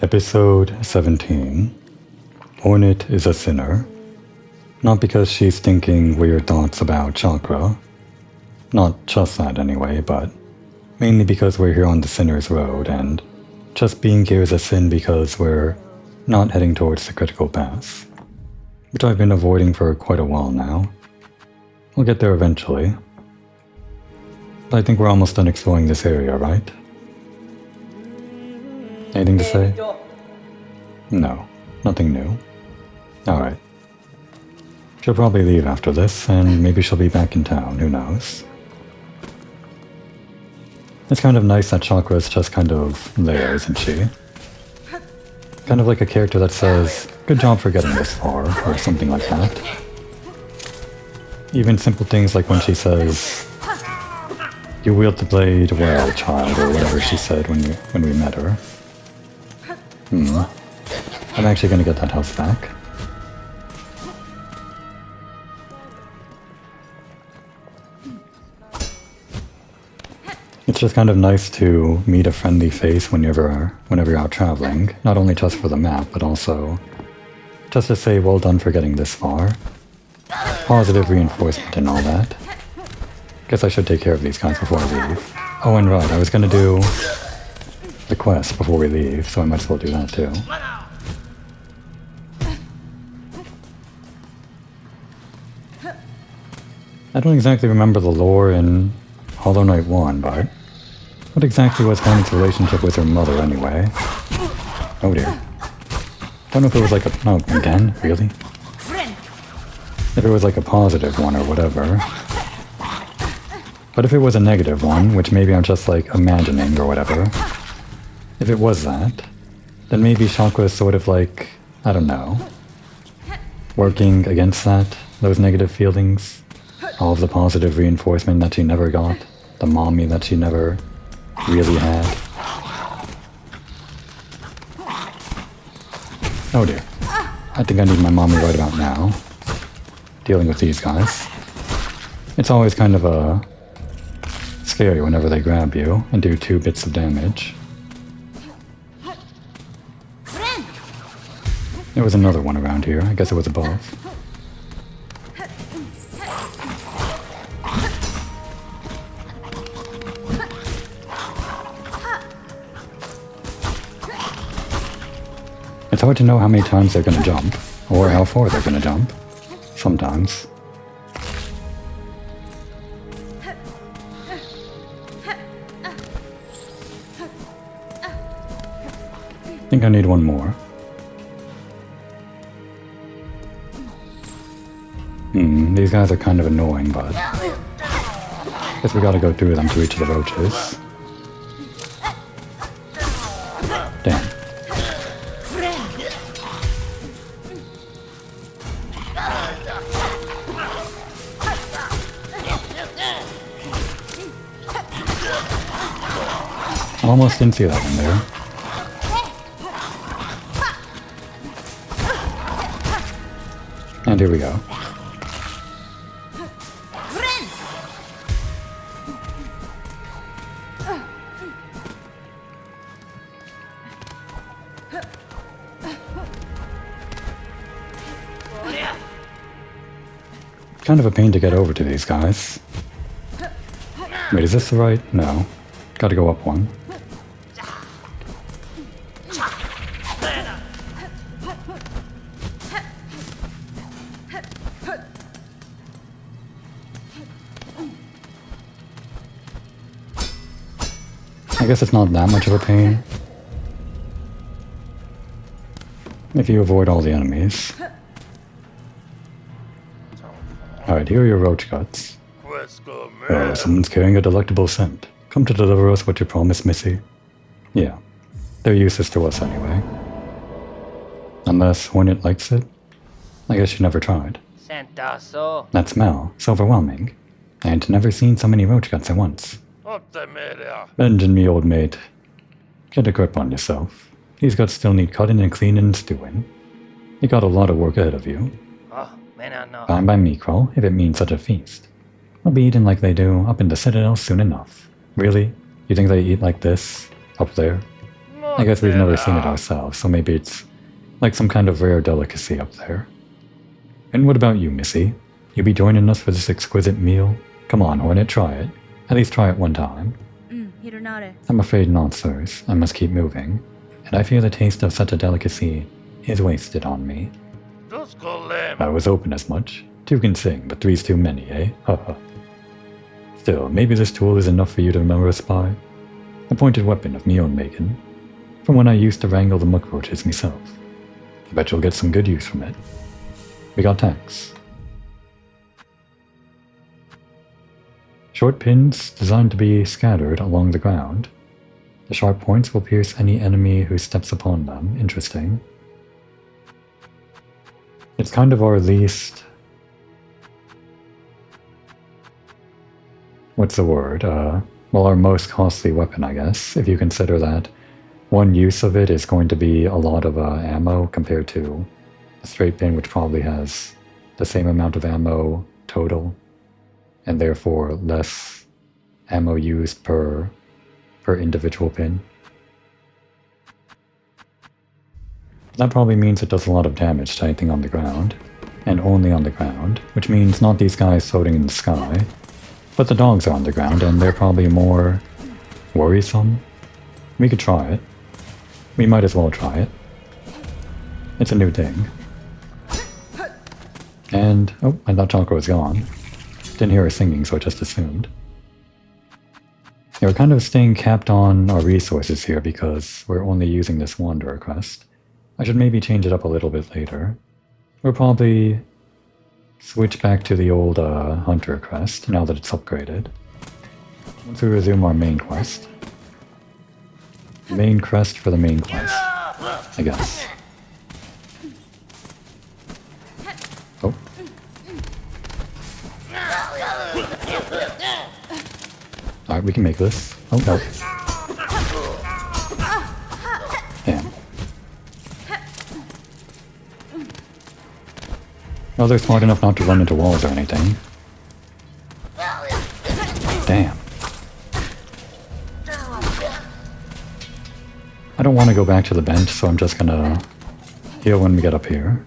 Episode 17. Hornet is a sinner. Not because she's thinking weird thoughts about chakra. Not just that anyway, but mainly because we're here on the sinner's road, and just being here is a sin because we're not heading towards the critical path. Which I've been avoiding for quite a while now. We'll get there eventually. But I think we're almost done exploring this area, right? Anything to say? No, nothing new. Alright. She'll probably leave after this, and maybe she'll be back in town, who knows. It's kind of nice that Chakra's just kind of there, isn't she? Kind of like a character that says, good job for getting this far, or something like that. Even simple things like when she says, you wield the blade well, child, or whatever she said when we met her. I'm actually gonna get that house back. It's just kind of nice to meet a friendly face whenever you're out traveling, not only just for the map, but also just to say well done for getting this far. Positive reinforcement and all that. Guess I should take care of these guys before I leave. Oh, and right, I was gonna do the quest before we leave, so I might as well do that too. I don't exactly remember the lore in Hollow Knight 1, but what exactly was Hornet's relationship with her mother anyway? Oh dear. Don't know if it was like a... no, again? Really? If it was like a positive one or whatever. But if it was a negative one, which maybe I'm just like imagining or whatever, if it was that, then maybe Chakra is sort of like, I don't know, working against that, those negative feelings. All of the positive reinforcement that she never got. The mommy that she never really had. Oh dear. I think I need my mommy right about now. Dealing with these guys. It's always kind of scary whenever they grab you and do 2 bits of damage. There was another one around here. I guess it was above. It's hard to know how many times they're gonna jump, or how far they're gonna jump. Sometimes. I think I need one more. These guys are kind of annoying, but guess we gotta go through them to reach the roaches. Damn. Almost didn't see that one there. And here we go. Kind of a pain to get over to these guys. Wait, is this the right? No. Gotta go up one. I guess it's not that much of a pain if you avoid all the enemies. Alright, here are your roach guts. Oh, someone's carrying a delectable scent. Come to deliver us what you promised, Missy. Yeah, they're useless to us anyway. Unless Hornet likes it? I guess she never tried. That smell, so overwhelming. I had never seen so many roach guts at once. Bend in me, old mate. Get a grip on yourself. These guts still need cutting and cleaning and stewing. You got a lot of work ahead of you. Fine by me, Kroll, if it means such a feast. I'll be eating like they do up in the Citadel soon enough. Really? You think they eat like this? Up there? I guess we've never seen it ourselves, so maybe it's like some kind of rare delicacy up there. And what about you, Missy? You be joining us for this exquisite meal? Come on, Hornet, try it. At least try it one time. I'm afraid not, sirs. I must keep moving. And I fear the taste of such a delicacy is wasted on me. I was hoping as much. Two can sing, but three's too many, eh? Haha. Still, maybe this tool is enough for you to remember us by. A pointed weapon of me own making. From when I used to wrangle the muck roaches myself. I bet you'll get some good use from it. We got tacks. Short pins designed to be scattered along the ground. The sharp points will pierce any enemy who steps upon them. Interesting. It's kind of our least... What's the word? Well, our most costly weapon, I guess, if you consider that one use of it is going to be a lot of ammo compared to a straight pin, which probably has the same amount of ammo total, and therefore less ammo used per individual pin. That probably means it does a lot of damage to anything on the ground, and only on the ground, which means not these guys floating in the sky, but the dogs are on the ground, and they're probably more worrisome. We could try it. We might as well try it. It's a new thing. And, oh, I thought Choco was gone. Didn't hear her singing, so I just assumed. Yeah, we're kind of staying capped on our resources here because we're only using this Wanderer quest. I should maybe change it up a little bit later. We'll probably switch back to the old Hunter quest now that it's upgraded. Once we resume our main quest. Main crest for the main quest, I guess. Oh. Alright, we can make this. Oh, no. Damn. Oh, they're smart enough not to run into walls or anything. Damn. I don't want to go back to the bench, so I'm just gonna heal when we get up here.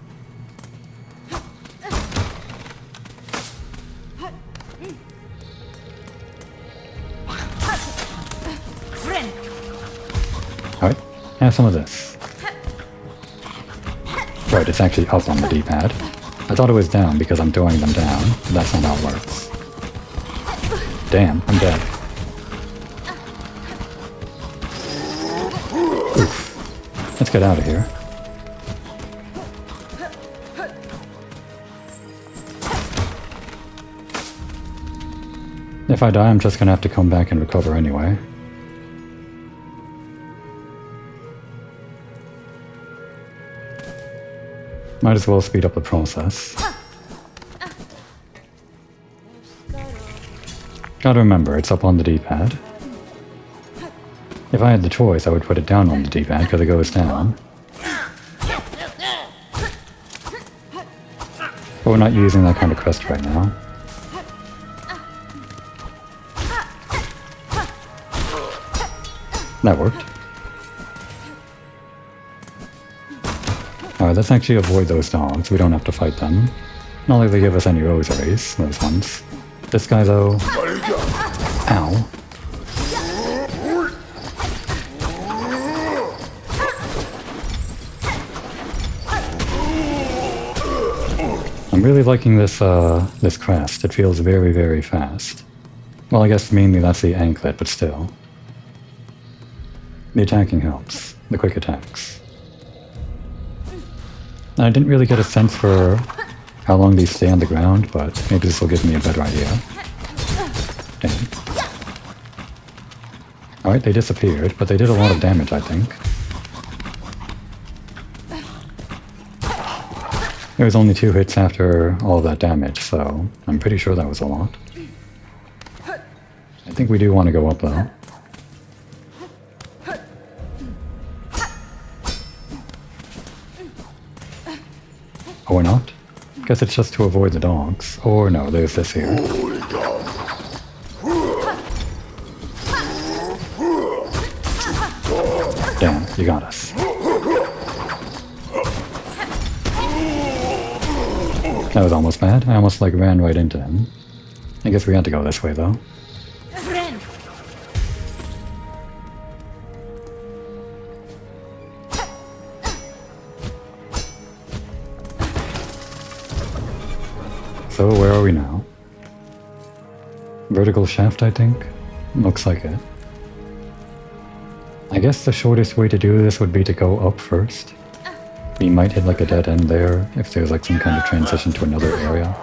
Alright, have some of this. Right, it's actually up on the D-pad. I thought it was down because I'm throwing them down, but that's not how it works. Damn, I'm dead. Oof. Let's get out of here. If I die, I'm just gonna have to come back and recover anyway. Might as well speed up the process. Gotta remember, it's up on the D-pad. If I had the choice, I would put it down on the D-pad because it goes down. But we're not using that kind of crest right now. That worked. Alright, let's actually avoid those dogs. We don't have to fight them. Not like they give us any rosaries, those ones. This guy, though... Ow. I'm really liking this, this crest. It feels very, very fast. Well, I guess mainly that's the anklet, but still. The attacking helps. The quick attacks. I didn't really get a sense for how long these stay on the ground, but maybe this will give me a better idea. Dang. Alright, they disappeared, but they did a lot of damage, I think. There was only 2 hits after all of that damage, so I'm pretty sure that was a lot. I think we do want to go up, though. Or not? Guess it's just to avoid the dogs. Or no, there's this here. Damn. You got us. That was almost bad. I almost like ran right into him. I guess we had to go this way though. So where are we now? Vertical shaft, I think? Looks like it. I guess the shortest way to do this would be to go up first. We might hit like a dead end there if there's like some kind of transition to another area.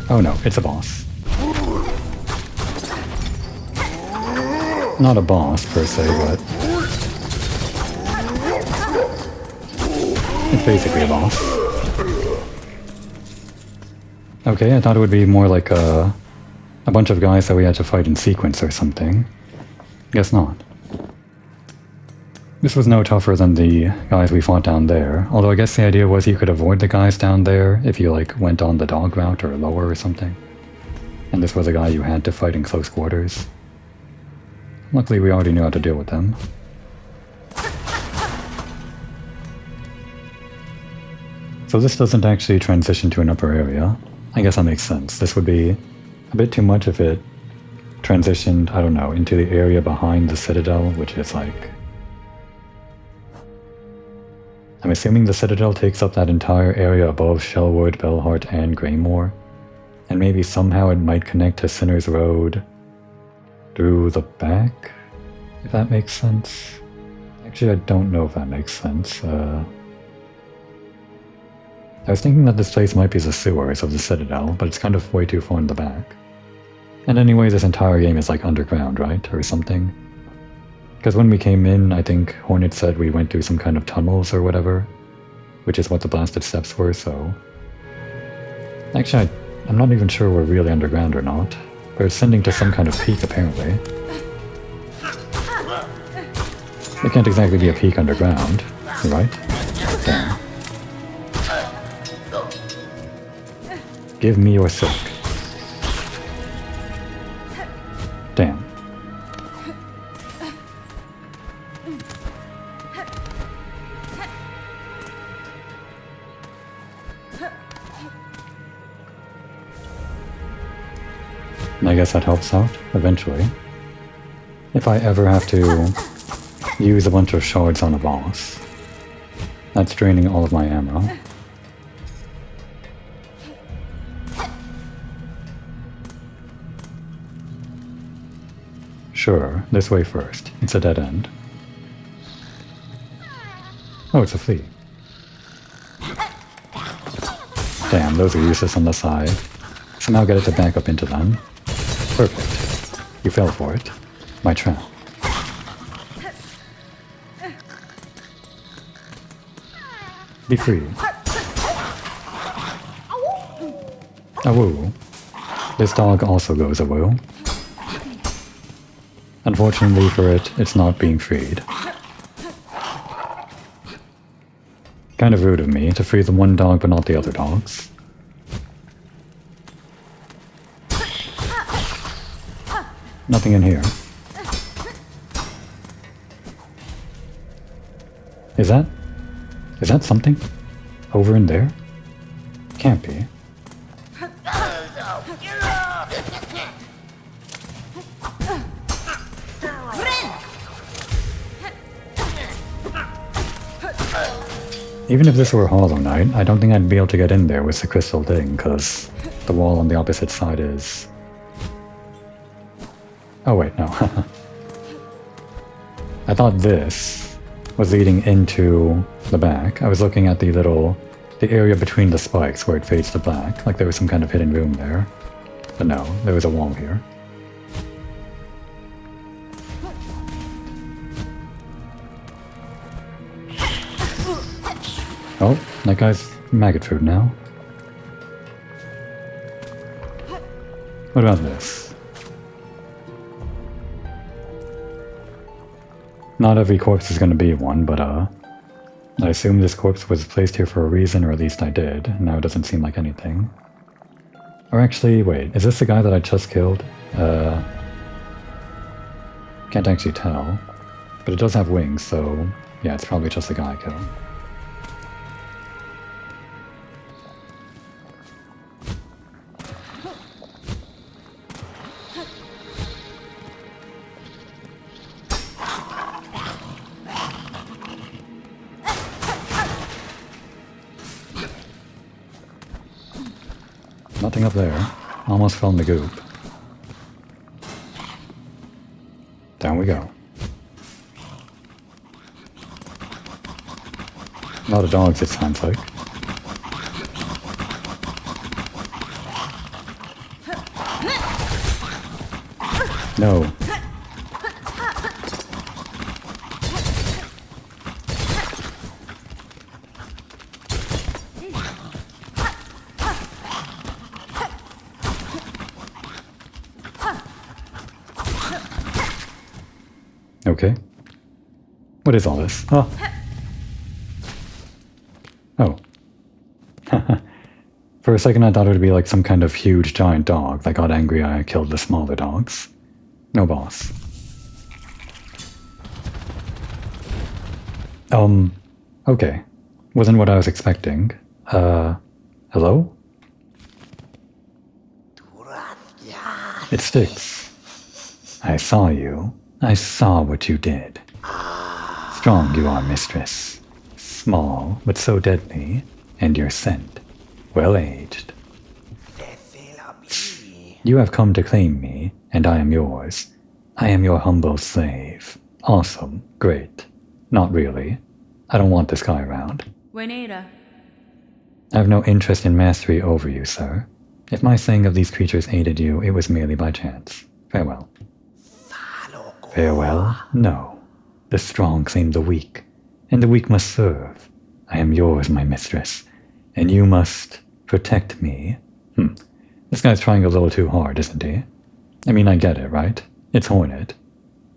Oh no, it's a boss. Not a boss per se, but it's basically a boss. Okay, I thought it would be more like a bunch of guys that we had to fight in sequence or something. Guess not. This was no tougher than the guys we fought down there, although I guess the idea was you could avoid the guys down there if you like went on the dog route or lower or something. And this was a guy you had to fight in close quarters. Luckily we already knew how to deal with them. So this doesn't actually transition to an upper area. I guess that makes sense. This would be a bit too much if it transitioned, I don't know, into the area behind the Citadel, which is like... I'm assuming the Citadel takes up that entire area above Shellwood, Bellheart, and Greymore. And maybe somehow it might connect to Sinner's Road through the back, if that makes sense. Actually, I don't know if that makes sense. I was thinking that this place might be the sewers of the Citadel, but it's kind of way too far in the back. And anyway, this entire game is like underground, right? Or something. Because when we came in, I think Hornet said we went through some kind of tunnels or whatever, which is what the blasted steps were, so... Actually, I'm not even sure we're really underground or not. We're ascending to some kind of peak, apparently. It can't exactly be a peak underground, right? Damn. Give me your silk. Damn. And I guess that helps out, eventually. If I ever have to use a bunch of shards on a boss. That's draining all of my ammo. Sure, this way first. It's a dead end. Oh, it's a flea. Damn, those are useless on the side. Somehow get it to back up into them. Perfect. You fell for it. My trap. Be free. Awoo. This dog also goes awoo. Unfortunately for it, it's not being freed. Kind of rude of me to free the one dog but not the other dogs. Nothing in here. Is that something? Over in there? Can't be. Even if this were Hollow Knight, I don't think I'd be able to get in there with the crystal thing, because the wall on the opposite side is... Oh wait, no. I thought this was leading into the back. I was looking at the area between the spikes where it fades to black, like there was some kind of hidden room there. But no, there was a wall here. Oh, that guy's maggot food now. What about this? Not every corpse is gonna be one, but I assume this corpse was placed here for a reason, or at least I did. Now it doesn't seem like anything. Or actually, wait, is this the guy that I just killed? Can't actually tell. But it does have wings, so yeah, it's probably just the guy I killed. Nothing up there. Almost fell in the goop. Down we go. A lot of dogs, it sounds like. No. Okay. What is all this? Oh. Oh. For a second I thought it would be like some kind of huge giant dog that got angry I killed the smaller dogs. No boss. Okay. Wasn't what I was expecting. Hello? It sticks. I saw you. I saw what you did. Strong you are, mistress. Small, but so deadly, and your scent, well aged. You have come to claim me, and I am yours. I am your humble slave. Awesome, great. Not really. I don't want this guy around. I have no interest in mastery over you, sir. If my saying of these creatures aided you, it was merely by chance. Farewell. Farewell? No. The strong claim the weak, and the weak must serve. I am yours, my mistress, and you must protect me. This guy's trying a little too hard, isn't he? I mean, I get it, right? It's Hornet.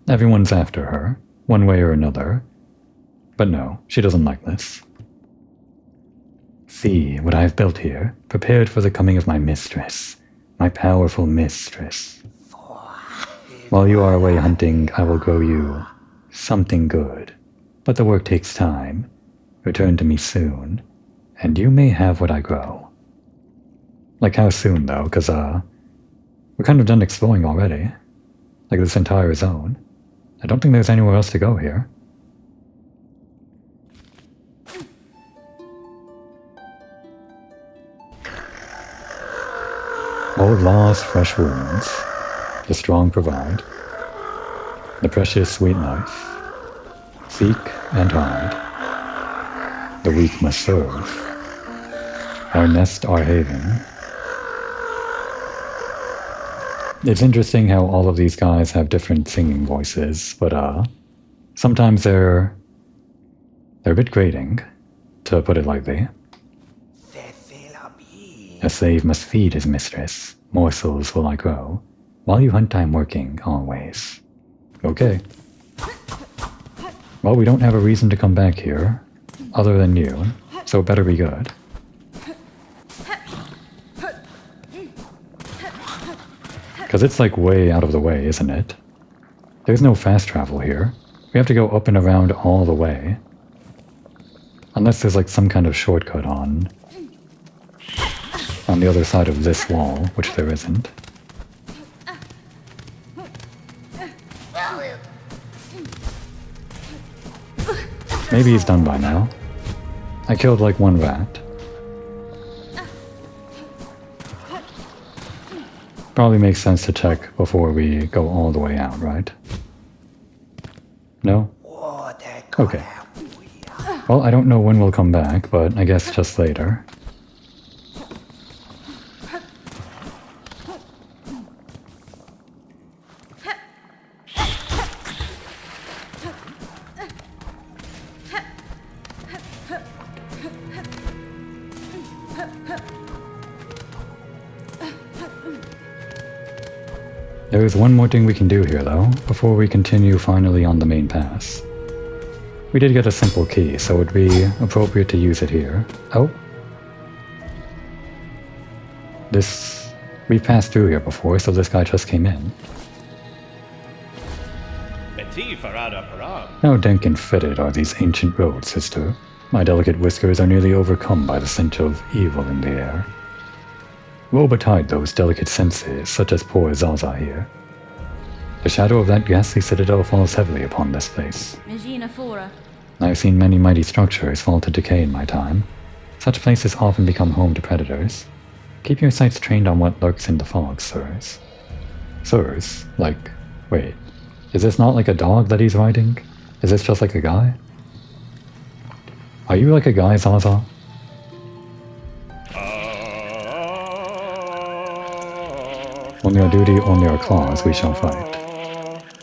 Everyone's after her, one way or another. But no, she doesn't like this. See what I have built here, prepared for the coming of my mistress, my powerful mistress. While you are away hunting, I will grow you something good. But the work takes time. Return to me soon, and you may have what I grow. Like how soon, though? Because, we're kind of done exploring already. Like this entire zone. I don't think there's anywhere else to go here. Old laws, fresh wounds. The strong provide. The precious sweet life. Seek and hide. The weak must serve. Our nest, our haven. It's interesting how all of these guys have different singing voices, but sometimes they're a bit grating, to put it lightly. A slave must feed his mistress. Morsels will I grow. While you hunt, I'm working, always. Okay. Well, we don't have a reason to come back here, other than you, so it better be good. Because it's like way out of the way, isn't it? There's no fast travel here. We have to go up and around all the way. Unless there's like some kind of shortcut on the other side of this wall, which there isn't. Maybe he's done by now. I killed like one rat. Probably makes sense to check before we go all the way out, right? No? Okay. Well, I don't know when we'll come back, but I guess just later. There is one more thing we can do here, though, before we continue finally on the main pass. We did get a simple key, so it would be appropriate to use it here. Oh. We've passed through here before, so this guy just came in. How dank and fetid are these ancient roads, sister? My delicate whiskers are nearly overcome by the stench of evil in the air. Woe betide those delicate senses, such as poor Zaza here. The shadow of that ghastly citadel falls heavily upon this place. I have seen many mighty structures fall to decay in my time. Such places often become home to predators. Keep your sights trained on what lurks in the fog, sirs. Sirs? Like, wait. Is this not like a dog that he's riding? Is this just like a guy? Are you like a guy, Zaza? On your duty, on your claws, we shall fight.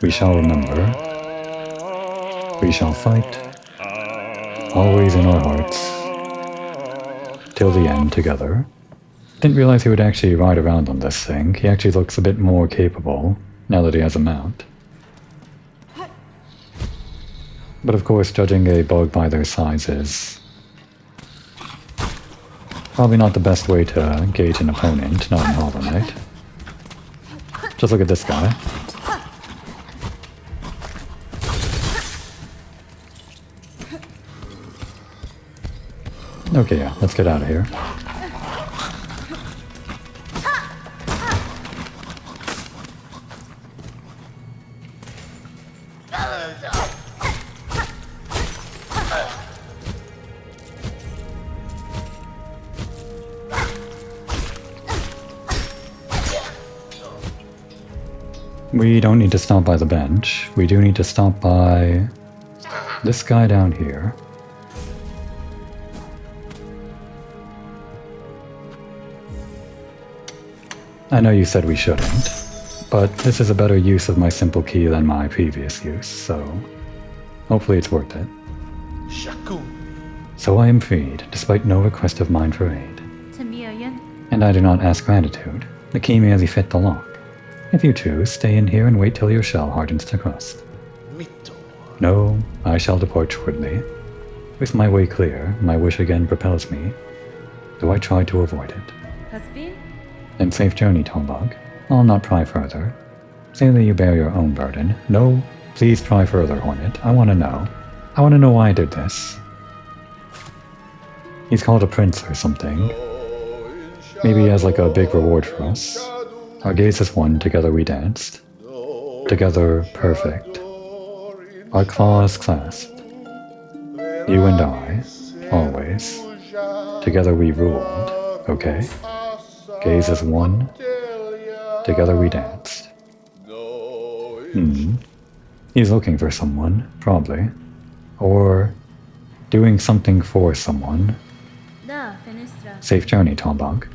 We shall remember. We shall fight. Always in our hearts. Till the end, together. Didn't realize he would actually ride around on this thing. He actually looks a bit more capable, now that he has a mount. But of course, judging a bug by their size is probably not the best way to gauge an opponent, not in Hollow Knight. Just look at this guy. Okay, yeah, let's get out of here. We don't need to stop by the bench. We do need to stop by this guy down here. I know you said we shouldn't, but this is a better use of my simple key than my previous use, so hopefully it's worth it. So I am freed, despite no request of mine for aid. And I do not ask gratitude. The key merely fit the lock. If you choose, stay in here and wait till your shell hardens to crust. No, I shall depart shortly. With my way clear, my wish again propels me, though I try to avoid it. And safe journey, Tombog. I'll not pry further. Say that you bear your own burden. No, please pry further, Hornet. I want to know. I want to know why I did this. He's called a prince or something. Maybe he has like a big reward for us. Our gaze is one, together we danced. Together, perfect. Our claws clasped. You and I, always. Together we ruled, okay? Gaze is one. Together we danced. He's looking for someone, probably. Or doing something for someone. Safe journey, Tombog.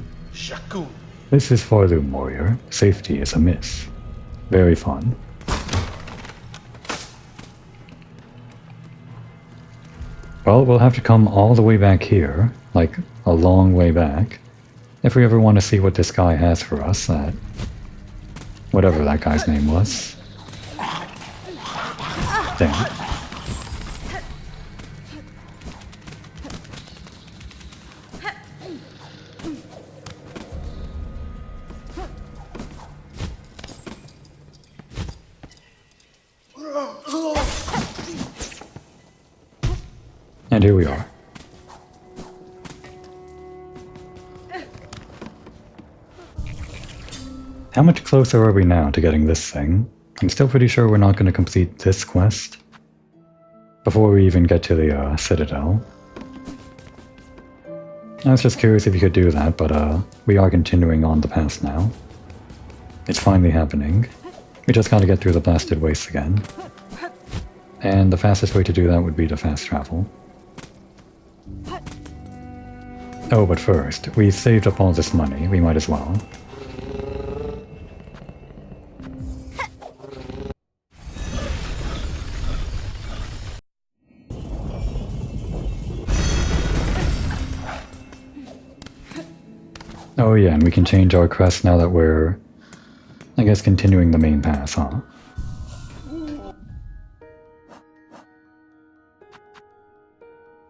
This is Farloom, warrior. Safety is a miss. Very fun. Well, we'll have to come all the way back here, like a long way back, if we ever want to see what this guy has for us, that whatever that guy's name was. Damn. And here we are. How much closer are we now to getting this thing? I'm still pretty sure we're not going to complete this quest before we even get to the Citadel. I was just curious if you could do that, but we are continuing on the path now. It's finally happening. We just gotta get through the blasted wastes again. And the fastest way to do that would be to fast travel. Oh, but first, we saved up all this money, we might as well. Oh yeah, and we can change our crest now that we're, I guess, continuing the main path, huh?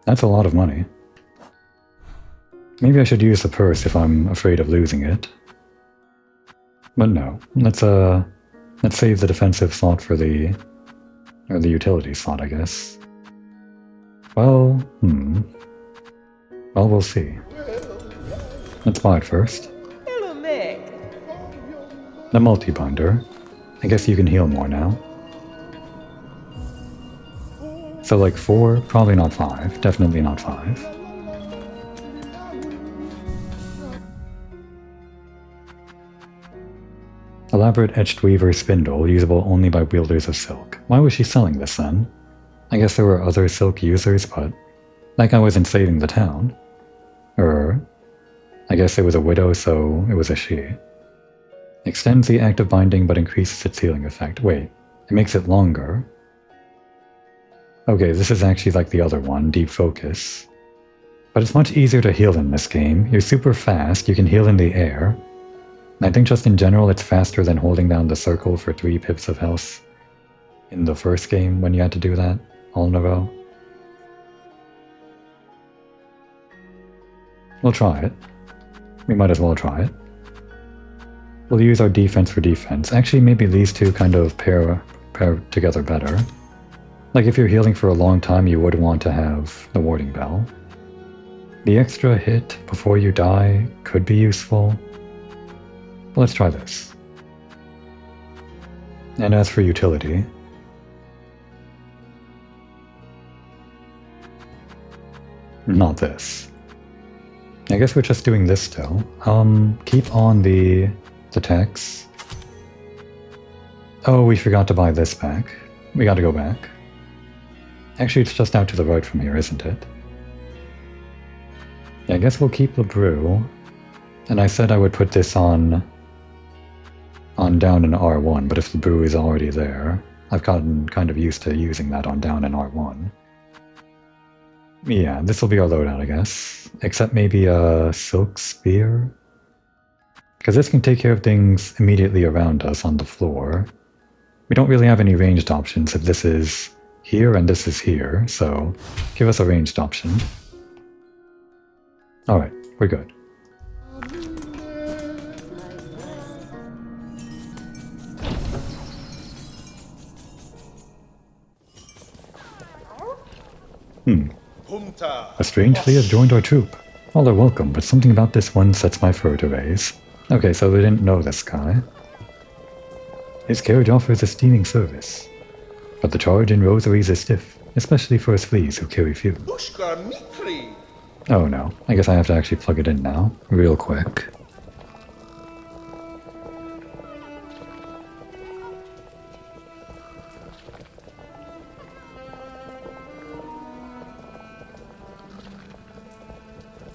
That's a lot of money. Maybe I should use the purse if I'm afraid of losing it. But no, let's save the defensive slot for the utility slot, I guess. Well, Well, we'll see. Let's buy it first. The multi-binder. I guess you can heal more now. So like 4, probably not 5. Definitely not 5. Elaborate etched weaver spindle, usable only by wielders of silk. Why was she selling this then? I guess there were other silk users, but that guy wasn't saving the town. I guess it was a widow, so it was a she. Extends the act of binding, but increases its healing effect. Wait, it makes it longer. Okay, this is actually like the other one, Deep Focus. But it's much easier to heal in this game. You're super fast, you can heal in the air. And I think just in general it's faster than holding down the circle for 3 pips of health in the first game when you had to do that all in a row. We'll try it. We might as well try it. We'll use our defense for defense. Actually, maybe these two kind of pair together better. Like if you're healing for a long time, you would want to have the warding bell. The extra hit before you die could be useful. But let's try this. And as for utility, not this. I guess we're just doing this still. Keep on the text. Oh, we forgot to buy this back. We gotta go back. Actually, it's just out to the right from here, isn't it? Yeah, I guess we'll keep the brew. And I said I would put this on down in R1, but if the brew is already there, I've gotten kind of used to using that on down in R1. Yeah, this will be our loadout, I guess. Except maybe a silk spear? Because this can take care of things immediately around us on the floor. We don't really have any ranged options if this is here and this is here, so give us a ranged option. Alright, we're good. A strange flea has joined our troop. All are welcome, but something about this one sets my fur to raise. Okay, so they didn't know this guy. His carriage offers a steaming service, but the charge in rosaries is stiff, especially for us fleas who carry few. Oh no, I guess I have to actually plug it in now, real quick.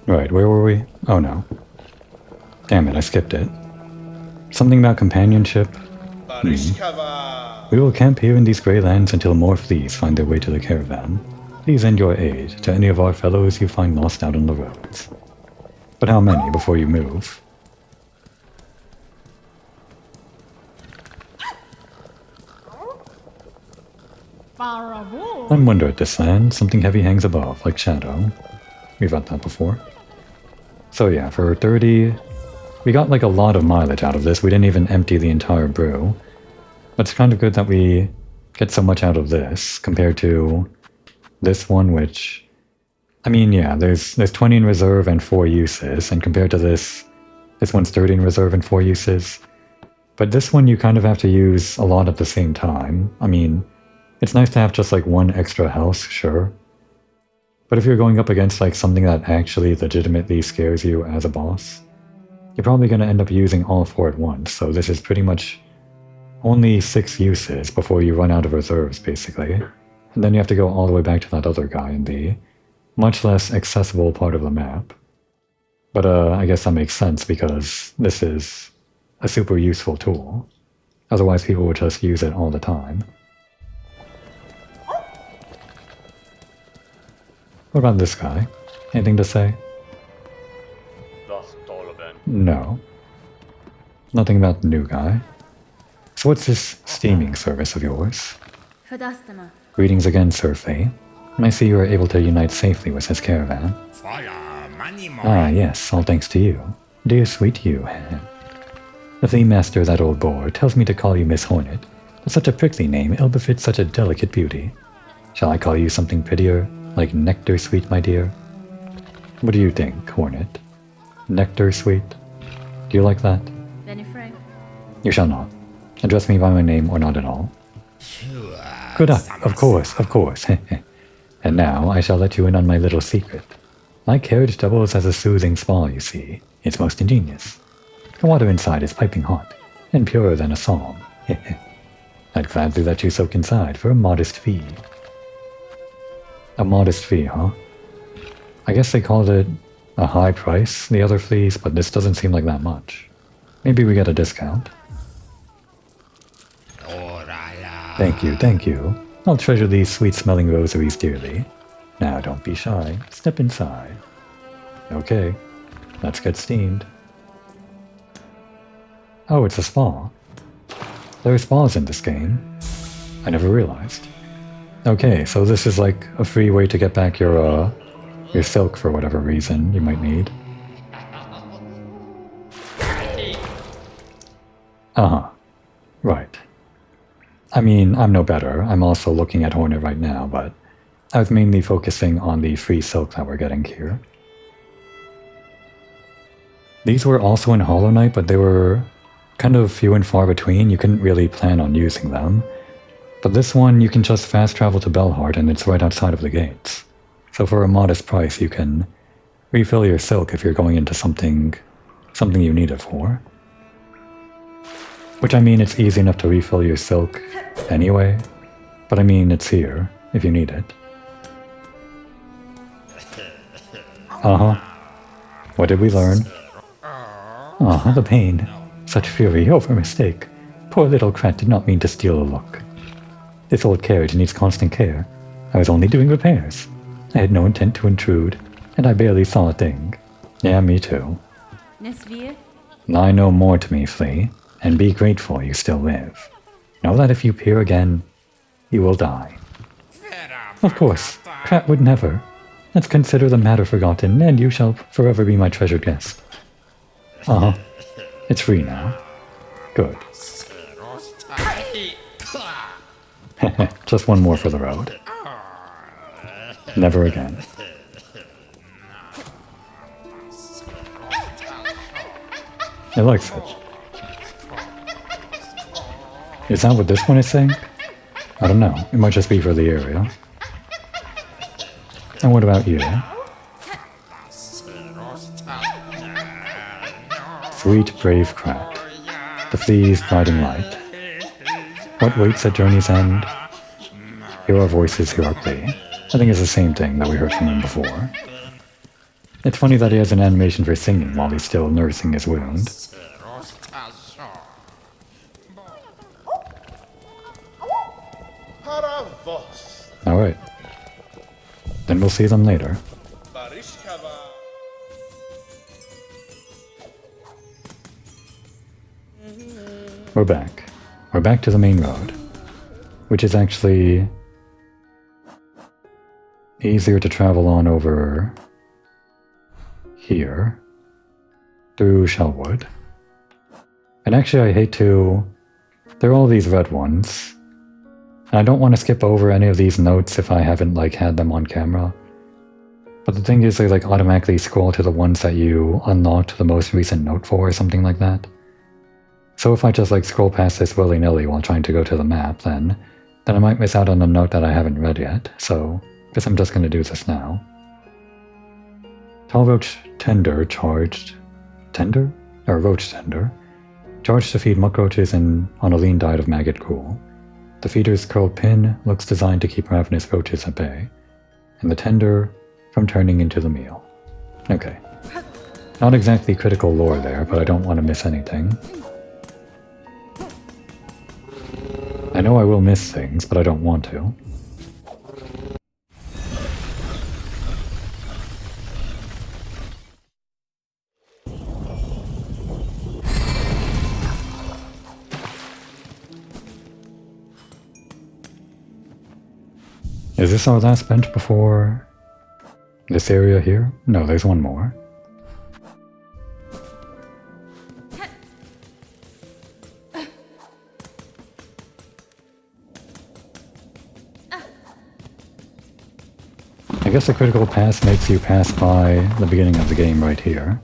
Right, where were we? Oh no. Damn it, I skipped it. Something about companionship? We will camp here in these grey lands until more fleas find their way to the caravan. Please lend your aid to any of our fellows you find lost out on the roads. But how many before you move? Unwonder at this land, something heavy hangs above, like shadow. We've had that before. So yeah, for 30, we got like a lot of mileage out of this. We didn't even empty the entire brew. But it's kind of good that we get so much out of this compared to this one, which, I mean, yeah, there's 20 in reserve and 4 uses, and compared to this one's 30 in reserve and 4 uses. But this one you kind of have to use a lot at the same time. I mean, it's nice to have just like 1 extra health, sure. But if you're going up against like something that actually legitimately scares you as a boss, you're probably going to end up using all 4 at once, so this is pretty much only 6 uses before you run out of reserves, basically. And then you have to go all the way back to that other guy in the much less accessible part of the map. But I guess that makes sense because this is a super useful tool. Otherwise people would just use it all the time. What about this guy? Anything to say? No. Nothing about the new guy. So what's this steaming service of yours? Greetings again, Sir Faye. I see you were able to unite safely with his caravan. Ah, yes, all thanks to you. Dear sweet you. The theme master, that old boar, tells me to call you Miss Hornet, but such a prickly name ill befits such a delicate beauty. Shall I call you something prettier, like Nectar Sweet, my dear? What do you think, Hornet? Nectar Sweet? Do you like that? You shall not. Address me by my name or not at all. Good, of course, of course. And now I shall let you in on my little secret. My carriage doubles as a soothing spa, you see. It's most ingenious. The water inside is piping hot, and purer than a psalm. I'd gladly let you soak inside for a modest fee. A modest fee, huh? I guess they called it a high price, the other fees, but this doesn't seem like that much. Maybe we get a discount. Thank you, thank you. I'll treasure these sweet-smelling rosaries dearly. Now don't be shy. Step inside. Okay, let's get steamed. Oh, it's a spa. There are spas in this game. I never realized. Okay, so this is like a free way to get back your silk for whatever reason you might need. Uh-huh. Right. I mean, I'm no better. I'm also looking at Hornet right now, but I was mainly focusing on the free silk that we're getting here. These were also in Hollow Knight, but they were kind of few and far between. You couldn't really plan on using them. But this one, you can just fast travel to Belhart, and it's right outside of the gates. So for a modest price, you can refill your silk if you're going into something you need it for. Which, I mean, it's easy enough to refill your silk anyway. But I mean, it's here, if you need it. Uh-huh. What did we learn? Ah, the pain. Such fury over mistake. Poor little Krat did not mean to steal a look. This old carriage needs constant care. I was only doing repairs. I had no intent to intrude, and I barely saw a thing. Yeah, me too. Lie no more to me, Flea, and be grateful you still live. Know that if you peer again, you will die. Of course, Krat would never. Let's consider the matter forgotten, and you shall forever be my treasured guest. Uh-huh. It's free now. Good. Just one more for the road. Never again. It likes it. Is that what this one is saying? I don't know. It might just be for the area. And what about you? Sweet, brave Krat. The flea's guiding light. What waits at journey's end? Hear our voices, hear our plea. I think it's the same thing that we heard from him before. It's funny that he has an animation for singing while he's still nursing his wound. Alright. Then we'll see them later. We're back. We're back to the main road, which is actually easier to travel on over here through Shellwood. And actually I hate to... There are all these red ones. And I don't want to skip over any of these notes if I haven't had them on camera. But the thing is they automatically scroll to the ones that you unlocked the most recent note for or something like that. So if I just scroll past this willy-nilly while trying to go to the map, then I might miss out on a note that I haven't read yet, so I guess I'm just going to do this now. Tall Roach Tender charged... Tender? Or Roach Tender. Charged to feed muck roaches on a lean diet of maggot gruel. The feeder's curled pin looks designed to keep ravenous roaches at bay, and the tender from turning into the meal. Okay. Not exactly critical lore there, but I don't want to miss anything. I know I will miss things, but I don't want to. Is this our last bench before this area here? No, there's one more. I guess the critical pass makes you pass by the beginning of the game right here.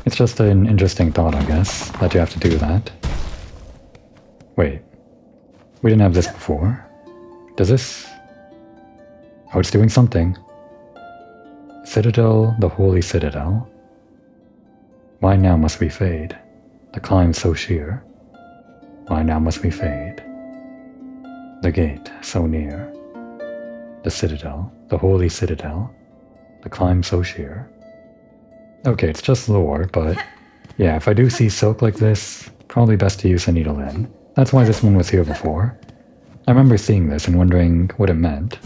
It's just an interesting thought, I guess, that you have to do that. Wait. We didn't have this before. Does this... Oh, it's doing something. Citadel, the holy citadel. Why now must we fade? The climb so sheer. Why now must we fade? The gate so near. The citadel, the holy citadel. The climb so sheer. Okay, it's just lore, but yeah, if I do see silk like this, probably best to use a needle in. That's why this one was here before. I remember seeing this and wondering what it meant.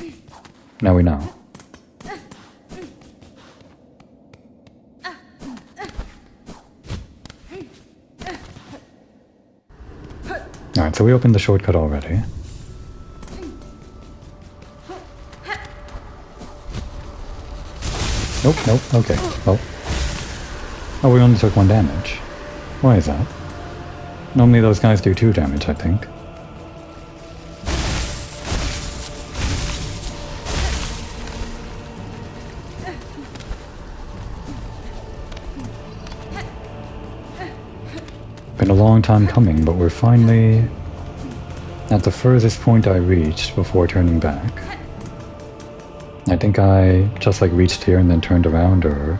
Now we know. Alright, so we opened the shortcut already. Nope, okay, well. Oh, we only took 1 damage. Why is that? Normally those guys do 2 damage, I think. Been a long time coming, but we're finally at the furthest point I reached before turning back. I think I just like reached here and then turned around, or...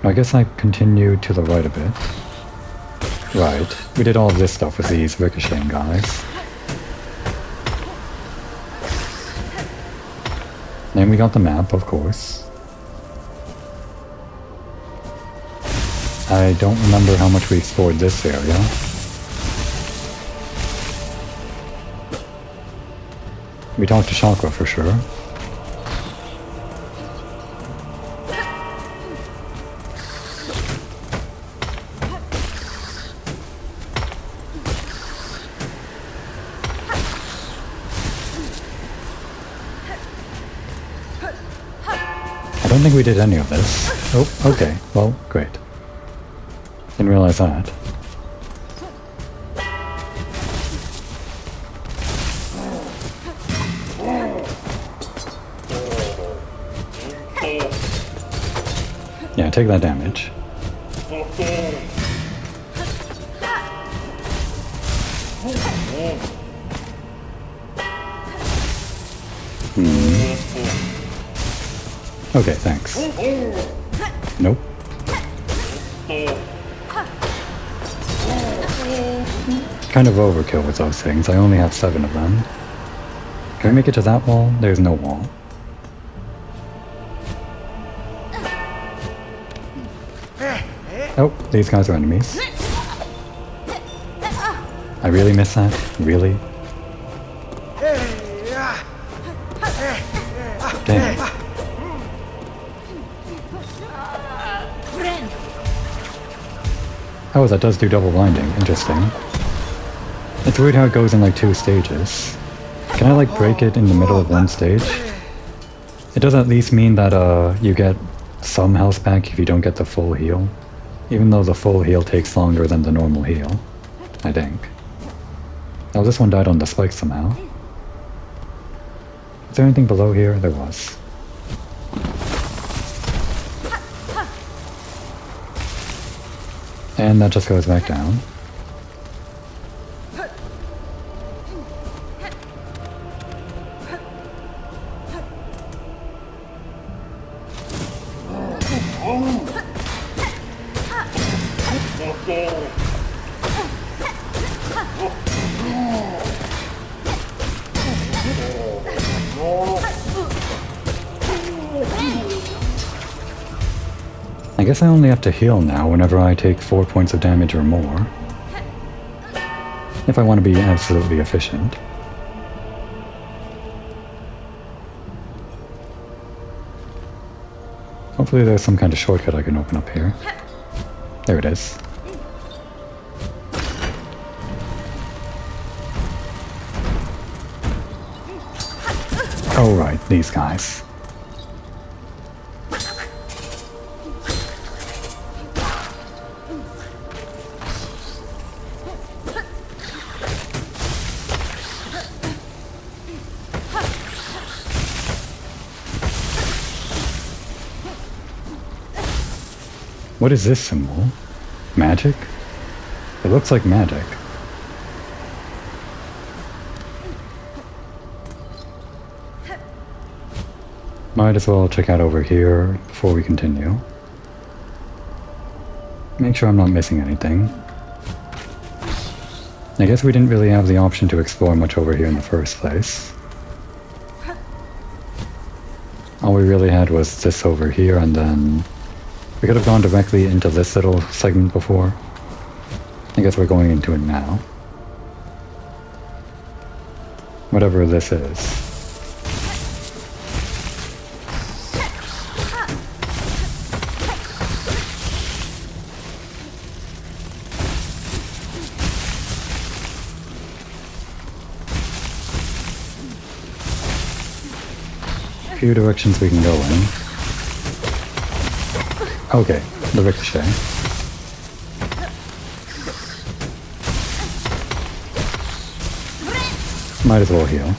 I guess I continued to the right a bit. Right, we did all of this stuff with these ricocheting guys. And we got the map, of course. I don't remember how much we explored this area. We talked to Chakra for sure. I don't think we did any of this. Oh, okay. Well, great. Didn't realize that. Yeah, take that damage. Okay, thanks. Nope. Kind of overkill with those things. I only have 7 of them. Can we make it to that wall? There's no wall. Oh, these guys are enemies. I really missed that? Really? Damn. Oh, that does do double blinding. Interesting. It's weird how it goes in like 2 stages. Can I like break it in the middle of 1 stage? It does at least mean that you get some health back if you don't get the full heal. Even though the full heal takes longer than the normal heal. I think. Oh, this one died on the spike somehow. Is there anything below here? There was. And that just goes back down. I guess I only have to heal now whenever I take 4 points of damage or more. If I want to be absolutely efficient. Hopefully there's some kind of shortcut I can open up here. There it is. Oh right, these guys. What is this symbol? Magic? It looks like magic. Might as well check out over here before we continue. Make sure I'm not missing anything. I guess we didn't really have the option to explore much over here in the first place. All we really had was this over here, and then we could have gone directly into this little segment before. I guess we're going into it now. Whatever this is. Few directions we can go in. Okay, the ricochet. Might as well heal.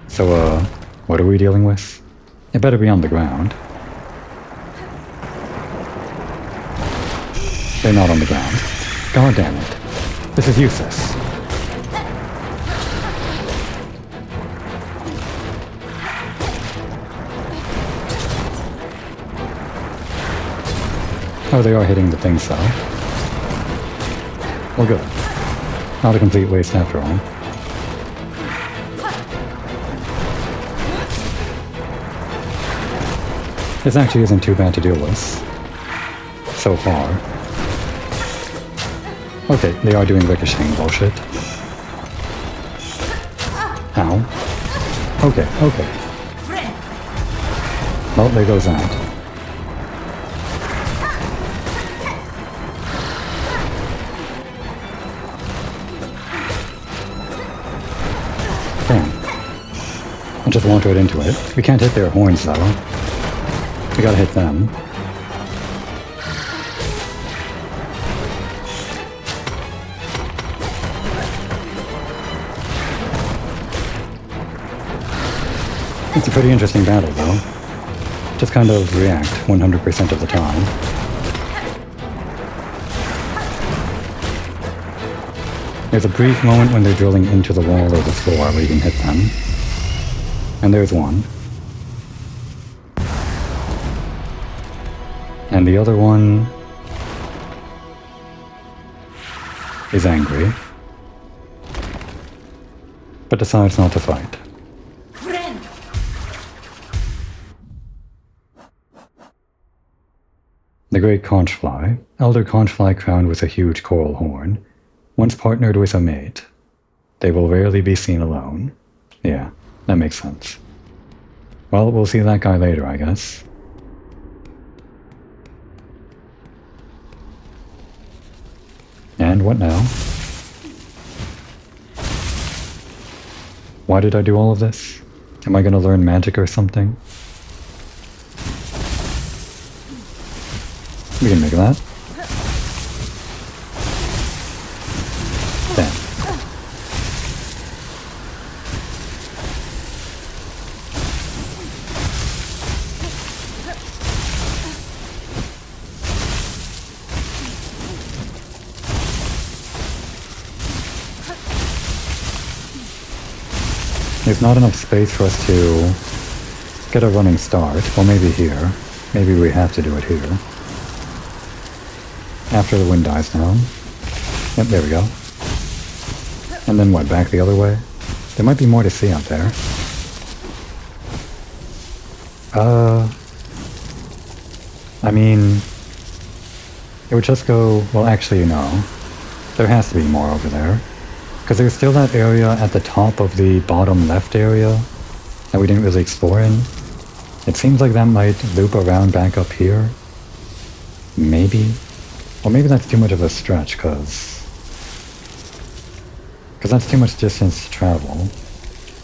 So, what are we dealing with? It better be on the ground. They're not on the ground. God damn it. This is useless. Oh, they are hitting the things though. Well, good. Not a complete waste after all. This actually isn't too bad to deal with. So far. Okay, they are doing ricocheting bullshit. Ow. Okay, okay. Well, there goes that. Damn. I'll just launch right into it. We can't hit their horns though. We gotta hit them. It's a pretty interesting battle, though. Just kind of react 100% of the time. There's a brief moment when they're drilling into the wall or the floor where you can hit them. And there's one. And the other one is angry, but decides not to fight. The great conchfly, elder conchfly crowned with a huge coral horn, once partnered with a mate. They will rarely be seen alone. Yeah, that makes sense. Well, we'll see that guy later, I guess. And what now? Why did I do all of this? Am I gonna learn magic or something? We can make that. Damn. There's not enough space for us to get a running start. Well, maybe here. Maybe we have to do it here. After the wind dies down. Yep, there we go. And then what, back the other way? There might be more to see out there. I mean, it would just go, well actually no. There has to be more over there. Because there's still that area at the top of the bottom left area that we didn't really explore in. It seems like that might loop around back up here. Maybe. Or maybe that's too much of a stretch, because that's too much distance to travel.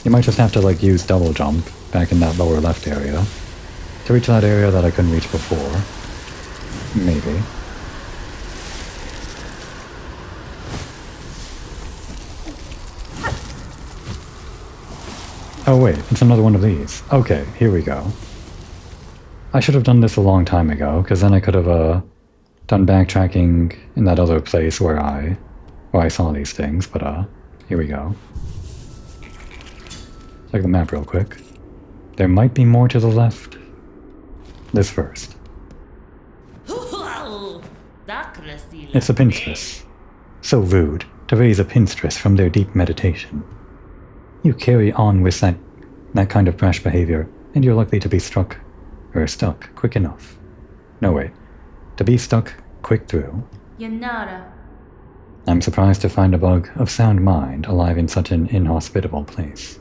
You might just have to like use double jump back in that lower left area to reach that area that I couldn't reach before. Maybe. Oh wait, it's another one of these. Okay, here we go. I should have done this a long time ago, because then I could have done backtracking in that other place where I saw these things, but here we go. Check the map real quick. There might be more to the left. This first. It's a pinstress. So rude to raise a pinstress from their deep meditation. You carry on with that kind of brash behavior, and you're likely to be stuck quick enough. No wait, to be stuck quick through. I'm surprised to find a bug of sound mind alive in such an inhospitable place.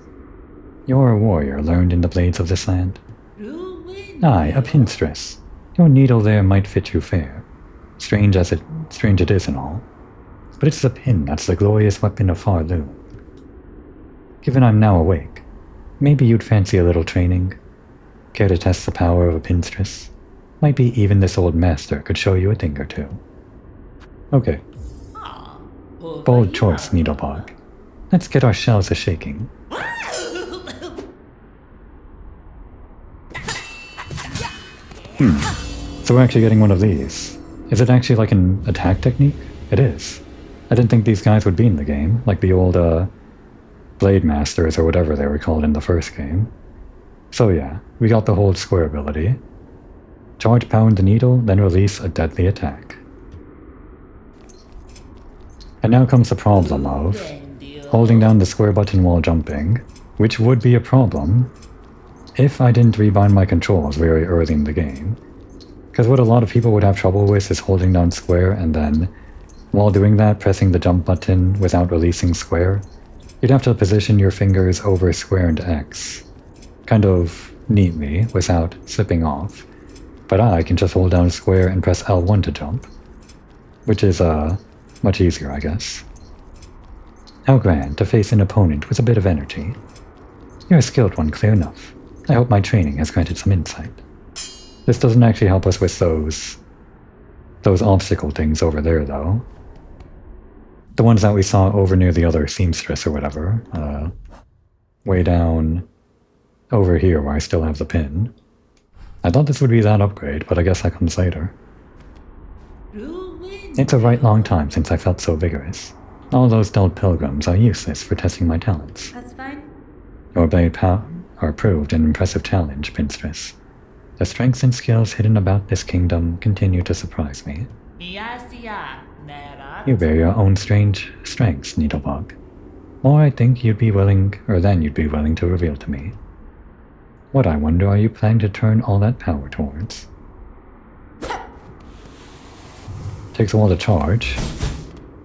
You're a warrior learned in the blades of this land. Aye, a pinstress. Your needle there might fit you fair. Strange it is and all. But it's the pin that's the glorious weapon of Farlu. Given I'm now awake, maybe you'd fancy a little training? Care to test the power of a pinstress? Might be even this old master could show you a thing or two. Okay. Bold choice, Needlebug. Let's get our shells a-shaking. So we're actually getting one of these. Is it actually like an attack technique? It is. I didn't think these guys would be in the game, like the old, Blade Masters or whatever they were called in the first game. So yeah, we got the hold square ability. Charge pound the needle, then release a deadly attack. And now comes the problem of holding down the square button while jumping, which would be a problem if I didn't rebind my controls very early in the game. Because what a lot of people would have trouble with is holding down square and then, while doing that, pressing the jump button without releasing square. You'd have to position your fingers over square and X, kind of neatly, without slipping off. But I can just hold down square and press L1 to jump, which is, much easier, I guess. How grand to face an opponent with a bit of energy. You're a skilled one, clear enough. I hope my training has granted some insight. This doesn't actually help us with those obstacle things over there, though. The ones that we saw over near the other seamstress or whatever. Way down over here where I still have the pin. I thought this would be that upgrade, but I guess that comes later. It's a right long time since I felt so vigorous. All those dull pilgrims are useless for testing my talents. That's fine. Your blade are proved an impressive challenge, Pinstress. The strengths and skills hidden about this kingdom continue to surprise me. You bear your own strange strengths, Needlebug. More I think you'd be willing to reveal to me. What, I wonder, are you planning to turn all that power towards? Takes a while to charge,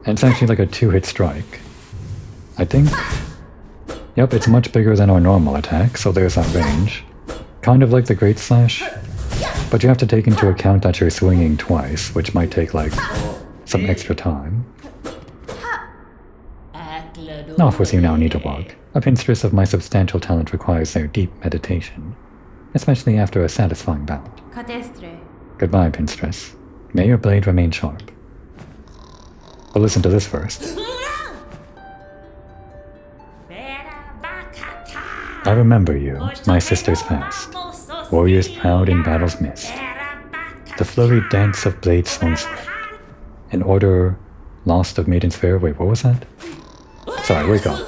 and it's actually like a 2-hit strike. I think... Yep, it's much bigger than our normal attack, so there's that range. Kind of like the Great Slash, but you have to take into account that you're swinging twice, which might take like some extra time. Off with you now, Needlebug. A pinstress of my substantial talent requires their deep meditation, especially after a satisfying bout. Goodbye, pinstress. May your blade remain sharp. But listen to this first. I remember you, my sister's past. Warriors proud in battles missed. The flurried dance of blades swung swift. An order lost of maidens fair. Wait, what was that? Sorry, wake up.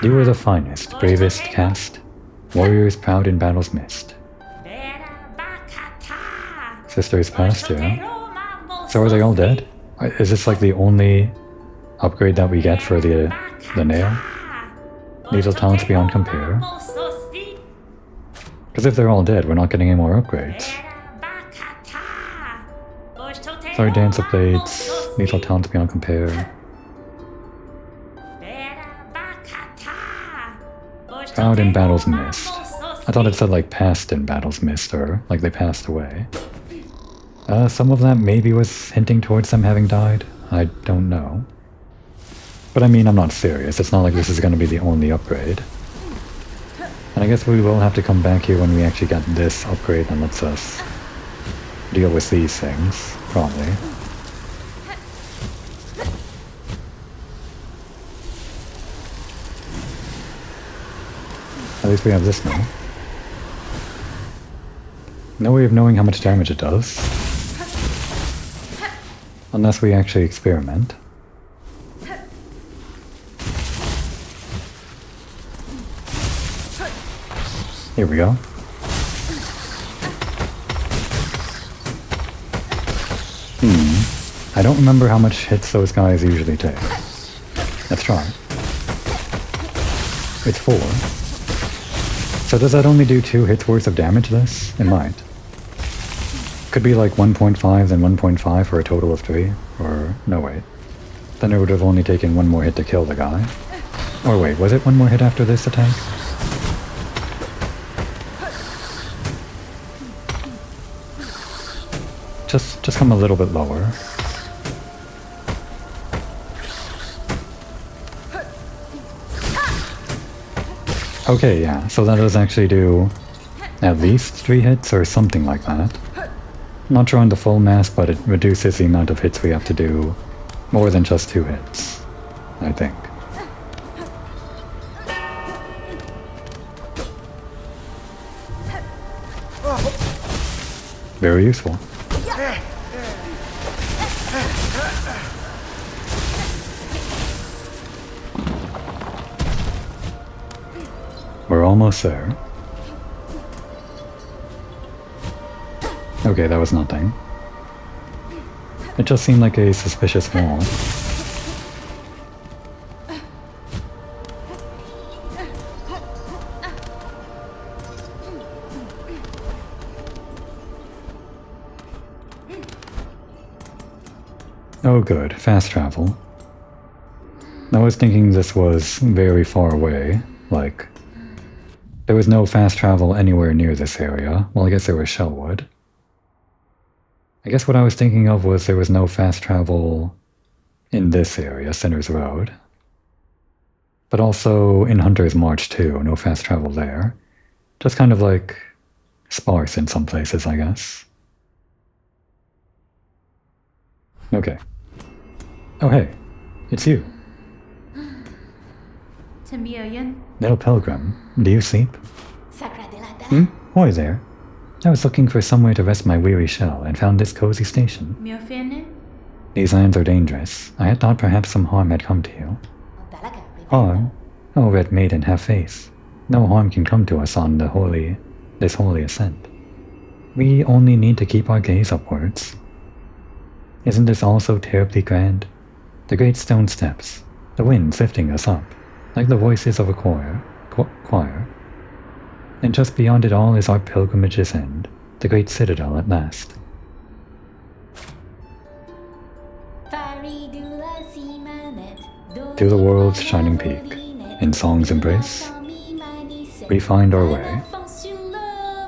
You were the finest, bravest caste. Warriors proud in battles missed. Sisters past, yeah. So are they all dead? Is this like the only upgrade that we get for the nail? Lethal talents beyond compare. Because if they're all dead, we're not getting any more upgrades. Sorry, dance of blades. Lethal talents beyond compare. Proud in battles missed. I thought it said like passed in battles missed, or like they passed away. Some of that maybe was hinting towards them having died. I don't know. But I mean, I'm not serious. It's not like this is going to be the only upgrade. And I guess we will have to come back here when we actually get this upgrade that lets us deal with these things, probably. At least we have this now. No way of knowing how much damage it does. Unless we actually experiment. Here we go. I don't remember how much hits those guys usually take. Let's try. It's 4. So does that only do 2 hits worth of damage this? It might. Could be like 1.5 then 1.5 for a total of 3. Or, no wait. Then it would have only taken 1 more hit to kill the guy. Or wait, was it 1 more hit after this attack? Just come a little bit lower. Okay, yeah, so that does actually do at least 3 hits or something like that. Not sure on the full mass, but it reduces the amount of hits we have to do more than just 2 hits, I think. Very useful. We're almost there. Okay, that was nothing. It just seemed like a suspicious wall. Oh good, fast travel. I was thinking this was very far away, like... There was no fast travel anywhere near this area. Well, I guess there was Shellwood. I guess what I was thinking of was there was no fast travel in this area, Sinner's Road. But also in Hunter's March too, no fast travel there. Just kind of like sparse in some places, I guess. Okay. Oh hey, it's you. Little Pilgrim, do you sleep? Hoy there. I was looking for somewhere to rest my weary shell and found this cozy station. These lands are dangerous. I had thought perhaps some harm had come to you. Harm? Oh, Red Maiden, have faith. No harm can come to us on this holy ascent. We only need to keep our gaze upwards. Isn't this all so terribly grand? The great stone steps, the wind lifting us up, like the voices of a choir. And just beyond it all is our pilgrimage's end, the great citadel at last. To the world's shining peak, in song's embrace, we find our way.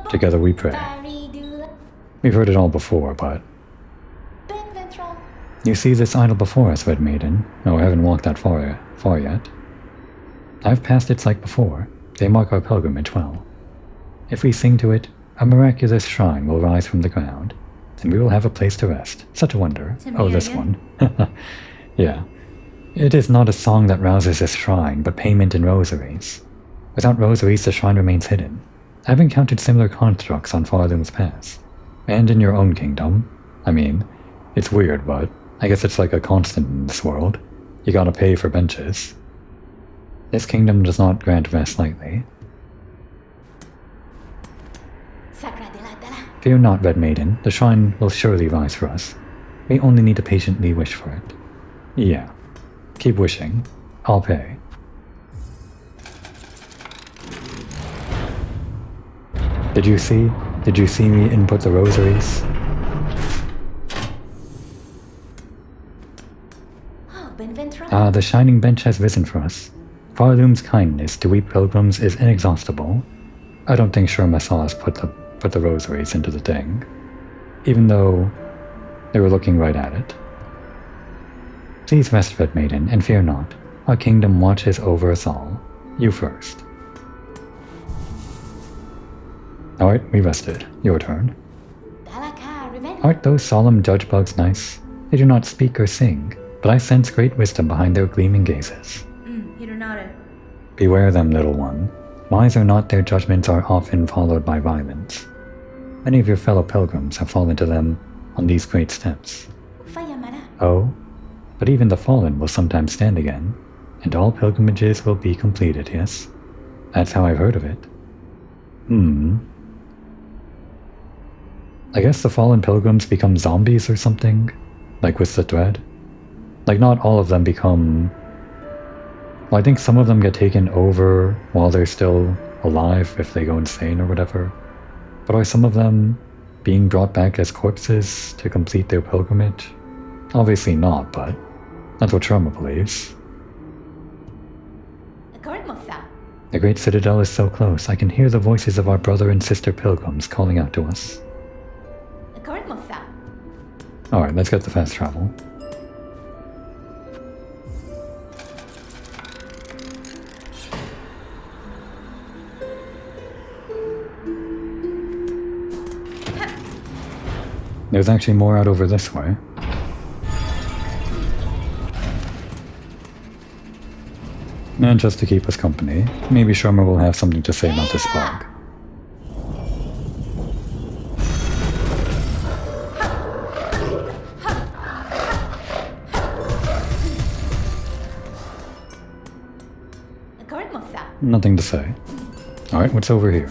Together we pray. We've heard it all before, but... You see this idol before us, Red Maiden. Oh, I haven't walked that far yet. I've passed its like before. They mark our pilgrimage well. If we sing to it, a miraculous shrine will rise from the ground, and we will have a place to rest. Such a wonder. Oh, this one. Yeah. It is not a song that rouses this shrine, but payment in rosaries. Without rosaries, the shrine remains hidden. I've encountered similar constructs on Farthing's Pass, and in your own kingdom. I mean, it's weird, but I guess it's like a constant in this world. You gotta pay for benches. This kingdom does not grant rest lightly. Fear not, Red Maiden. The shrine will surely rise for us. We only need to patiently wish for it. Yeah. Keep wishing. I'll pay. Did you see me input the rosaries? Ah, the shining bench has risen for us. Farloom's kindness to we pilgrims is inexhaustible. I don't think Sherma saw us put the rosaries into the thing, even though they were looking right at it. Please rest, Red Maiden, and fear not. Our kingdom watches over us all. You first. Alright, we rested. Your turn. Aren't those solemn judge bugs nice? They do not speak or sing, but I sense great wisdom behind their gleaming gazes. Beware them, little one. Wise or not, their judgments are often followed by violence. Many of your fellow pilgrims have fallen to them on these great steps. Oh, but even the fallen will sometimes stand again, and all pilgrimages will be completed, yes? That's how I've heard of it. I guess the fallen pilgrims become zombies or something? Like with the thread? Like not all of them become... Well, I think some of them get taken over while they're still alive if they go insane or whatever. But are some of them being brought back as corpses to complete their pilgrimage? Obviously not, but that's what Sharma believes. The great citadel is so close, I can hear the voices of our brother and sister pilgrims calling out to us. Alright, let's get the fast travel. There's actually more out over this way. And just to keep us company, maybe Sharma will have something to say about this bug. Nothing to say. Alright, what's over here?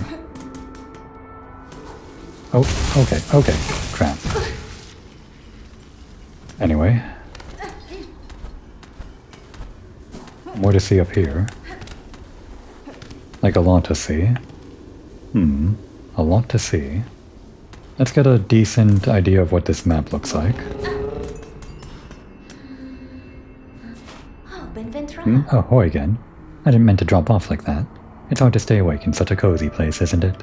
Oh, okay, crap. Anyway. More to see up here. Like a lot to see. A lot to see. Let's get a decent idea of what this map looks like. Ahoy again. I didn't mean to drop off like that. It's hard to stay awake in such a cozy place, isn't it?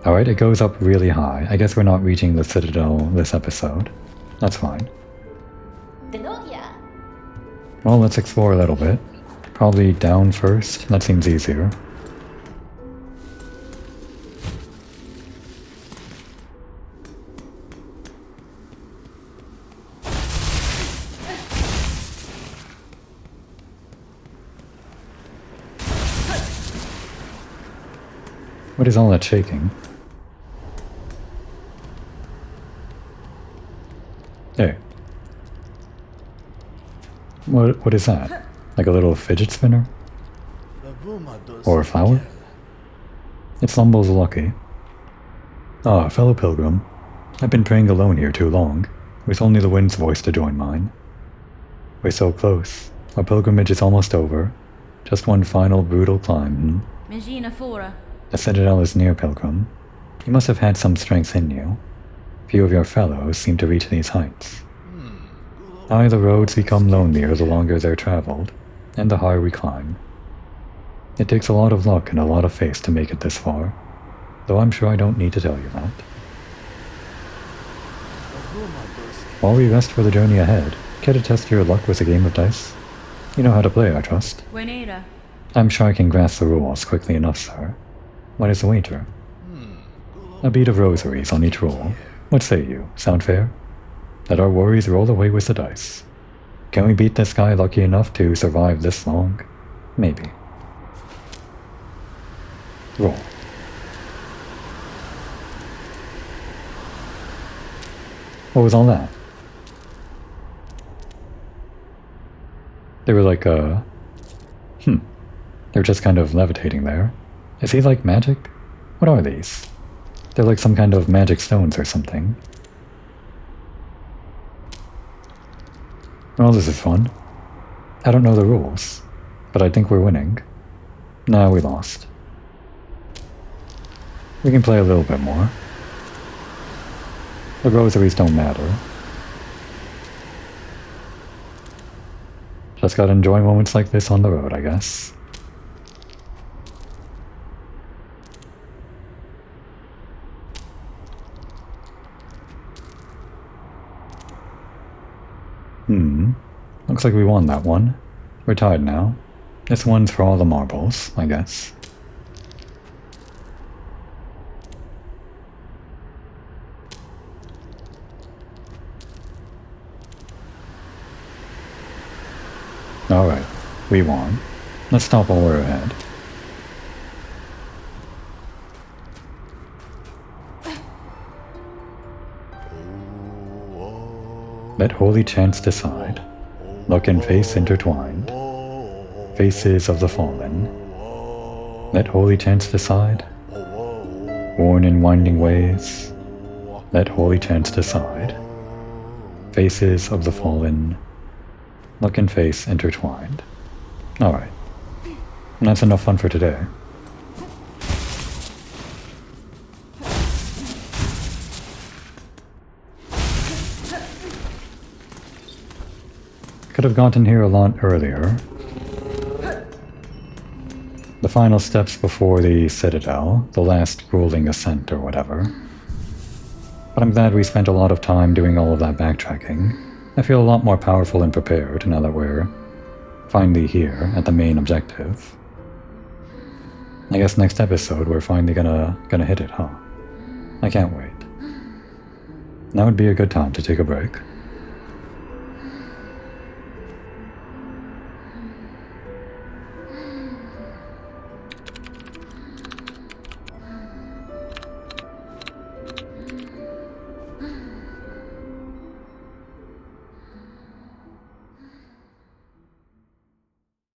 Alright, it goes up really high. I guess we're not reaching the Citadel this episode. That's fine. Well, let's explore a little bit. Probably down first. That seems easier. What is all that shaking? Hey. What is that? Like a little fidget spinner? Or a flower? It's Lumble's lucky. Ah, fellow pilgrim. I've been praying alone here too long, with only the wind's voice to join mine. We're so close. Our pilgrimage is almost over. Just one final brutal climb. The Citadel is near, pilgrim. You must have had some strength in you. Few of your fellows seem to reach these heights. Aye, the roads become lonelier the longer they're traveled, and the higher we climb. It takes a lot of luck and a lot of faith to make it this far, though I'm sure I don't need to tell you that. While we rest for the journey ahead, care to test your luck with a game of dice? You know how to play, I trust. I'm sure I can grasp the rules quickly enough, sir. What is the wager? A bead of rosaries on each roll. What say you? Sound fair? Let our worries roll away with the dice. Can we beat this guy lucky enough to survive this long? Maybe. Roll. What was all that? They were like, They're just kind of levitating there. Is he like magic? What are these? They're like some kind of magic stones or something. Well, this is fun. I don't know the rules, but I think we're winning. Nah, we lost. We can play a little bit more. The rosaries don't matter. Just gotta enjoy moments like this on the road, I guess. Looks like we won that one. We're tied now. This one's for all the marbles, I guess. Alright, we won. Let's stop while we're ahead. Let holy chance decide. Look and face intertwined. Faces of the fallen. Let holy chance decide. Worn in winding ways. Let holy chance decide. Faces of the fallen. Look and face intertwined. Alright. That's enough fun for today. Could have gotten here a lot earlier. The final steps before the Citadel, the last ruling ascent or whatever. But I'm glad we spent a lot of time doing all of that backtracking. I feel a lot more powerful and prepared now that we're finally here at the main objective. I guess next episode we're finally gonna hit it, huh? I can't wait. Now would be a good time to take a break.